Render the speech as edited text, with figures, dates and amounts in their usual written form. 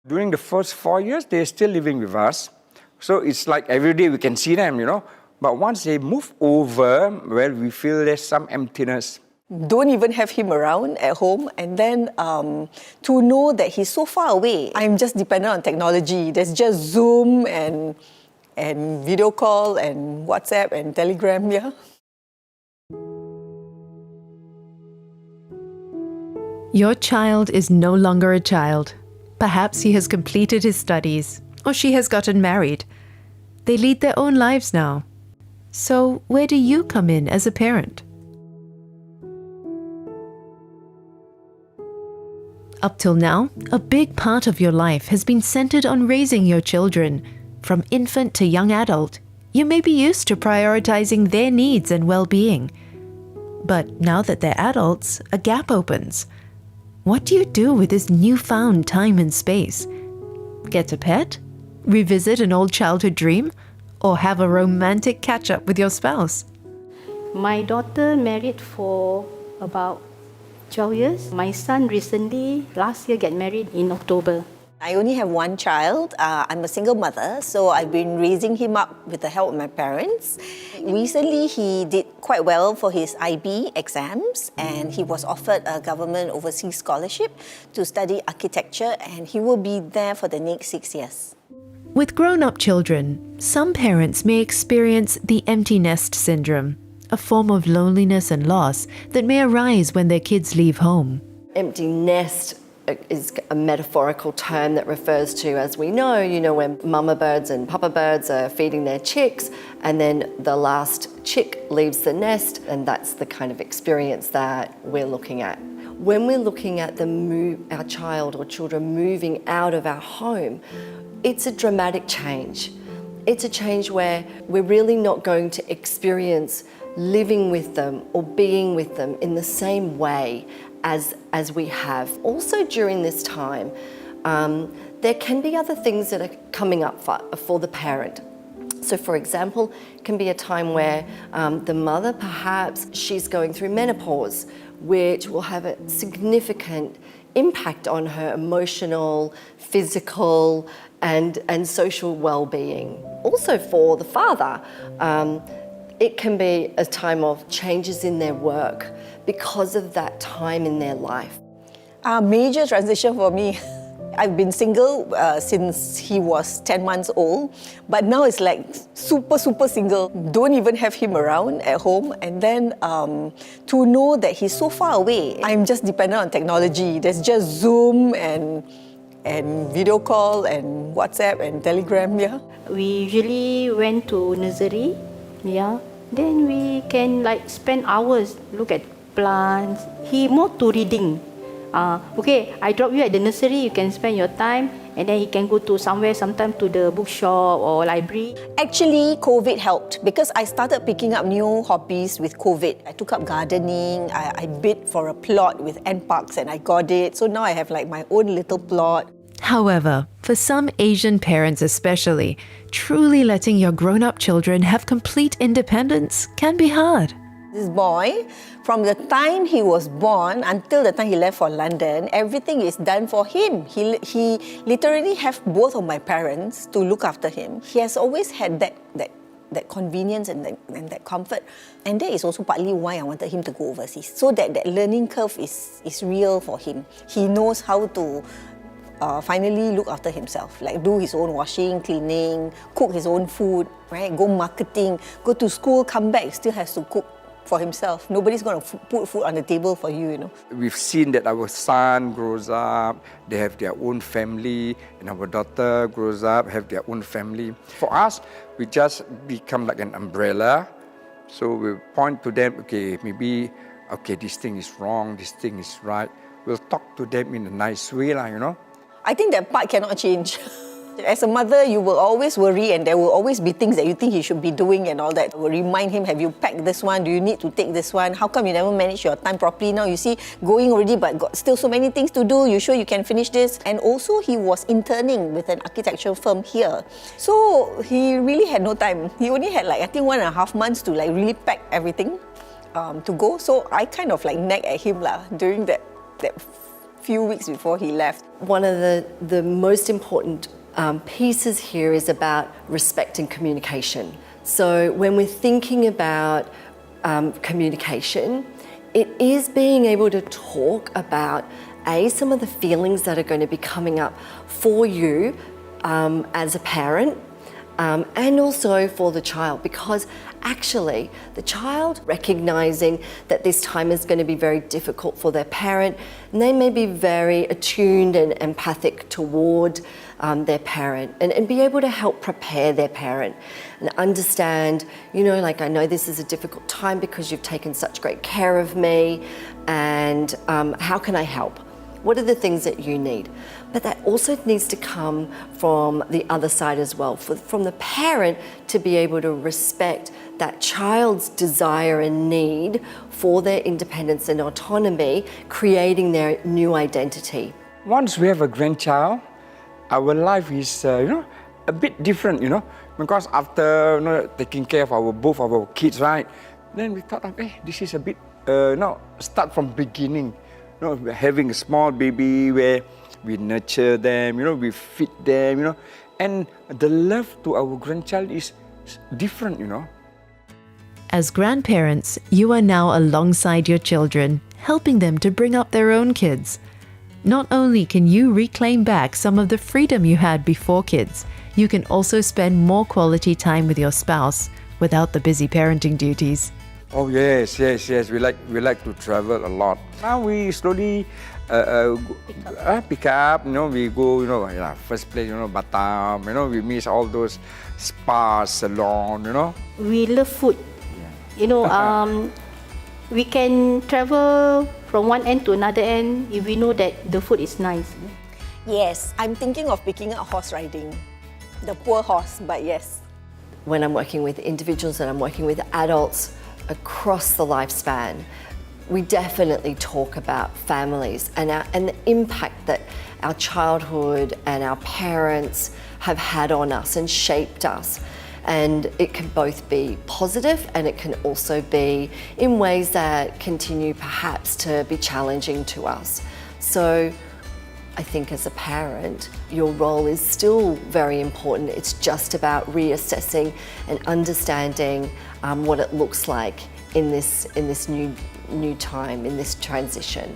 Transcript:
During the first 4 years, they're still living with us. So it's like every day we can see them, But once they move over, well, we feel there's some emptiness. Don't even have him around at home, and then to know that he's so far away. I'm just dependent on technology. There's just Zoom and video call and WhatsApp and Telegram, yeah. Your child is no longer a child. Perhaps he has completed his studies, or she has gotten married. They lead their own lives now. So where do you come in as a parent? Up till now, a big part of your life has been centered on raising your children. From infant to young adult, you may be used to prioritizing their needs and well-being. But now that they're adults, a gap opens. What do you do with this newfound time and space? Get a pet? Revisit an old childhood dream? Or have a romantic catch-up with your spouse? My daughter married for about 12 years. My son recently, last year, got married in October. I only have one child. I'm a single mother, so I've been raising him up with the help of my parents. Recently, he did quite well for his IB exams, and he was offered a government overseas scholarship to study architecture, and he will be there for the next 6 years. With grown-up children, some parents may experience the empty nest syndrome, a form of loneliness and loss that may arise when their kids leave home. Empty nest is a metaphorical term that refers to, as we know, when mama birds and papa birds are feeding their chicks, and then the last chick leaves the nest, and that's the kind of experience that we're looking at. When we're looking at our child or children moving out of our home, it's a dramatic change. It's a change where we're really not going to experience living with them or being with them in the same way as we have. Also during this time, there can be other things that are coming up for the parent. So for example, it can be a time where the mother, perhaps she's going through menopause, which will have a significant impact on her emotional, physical, and social well-being. Also for the father, it can be a time of changes in their work because of that time in their life. A major transition for me. I've been single since he was 10 months old, but now it's like super single. Don't even have him around at home, and then to know that he's so far away. I'm just dependent on technology. There's just Zoom and video call and WhatsApp and Telegram, yeah. We usually went to nursery, yeah. Then we can spend hours, look at plants. He more to reading. Okay, I drop you at the nursery, you can spend your time, and then he can go to somewhere, sometime to the bookshop or library. Actually, COVID helped because I started picking up new hobbies with COVID. I took up gardening, I bid for a plot with NParks and I got it. So now I have my own little plot. However, for some Asian parents especially, truly letting your grown-up children have complete independence can be hard. This boy, from the time he was born until the time he left for London, everything is done for him. He literally have both of my parents to look after him. He has always had that convenience and that comfort. And that is also partly why I wanted him to go overseas, so that learning curve is real for him. He knows how to finally look after himself, do his own washing, cleaning, cook his own food, right? Go marketing, go to school, come back, still has to cook for himself. Nobody's going to put food on the table for you, We've seen that our son grows up, they have their own family, and our daughter grows up, have their own family. For us, we just become like an umbrella. So we point to them, maybe this thing is wrong, this thing is right. We'll talk to them in a nice way, I think that part cannot change. As a mother, you will always worry, and there will always be things that you think he should be doing and all that. I will remind him, have you packed this one? Do you need to take this one? How come you never manage your time properly? Now you see, going already, but got still so many things to do. You sure you can finish this? And also, he was interning with an architectural firm here. So he really had no time. He only had 1.5 months to really pack everything to go. So I kind of nag at him during that few weeks before he left. One of the most important pieces here is about respect and communication. So when we're thinking about communication, it is being able to talk about some of the feelings that are going to be coming up for you as a parent, and also for the child, because actually the child recognizing that this time is going to be very difficult for their parent, and they may be very attuned and empathic toward their parent, and be able to help prepare their parent and understand, you know, like, I know this is a difficult time because you've taken such great care of me, and how can I help? What are the things that you need? But that also needs to come from the other side as well, from the parent to be able to respect that child's desire and need for their independence and autonomy, creating their new identity. Once we have a grandchild, our life is, a bit different, because after taking care of both of our kids, right? Then we thought, this is a bit, start from beginning. Having a small baby where we nurture them, we feed them, and the love to our grandchild is different, As grandparents, you are now alongside your children, helping them to bring up their own kids. Not only can you reclaim back some of the freedom you had before kids, you can also spend more quality time with your spouse without the busy parenting duties. Oh yes. We like to travel a lot. Now we slowly pick up. We go. First place, Batam. We miss all those spas, salon. We love food. We can travel from one end to another end if we know that the food is nice. Yes, I'm thinking of picking up horse riding. The poor horse, but yes. When I'm working with individuals and I'm working with adults across the lifespan, we definitely talk about families and the impact that our childhood and our parents have had on us and shaped us. And it can both be positive and it can also be in ways that continue perhaps to be challenging to us. So I think as a parent, your role is still very important. It's just about reassessing and understanding what it looks like in this new time, in this transition.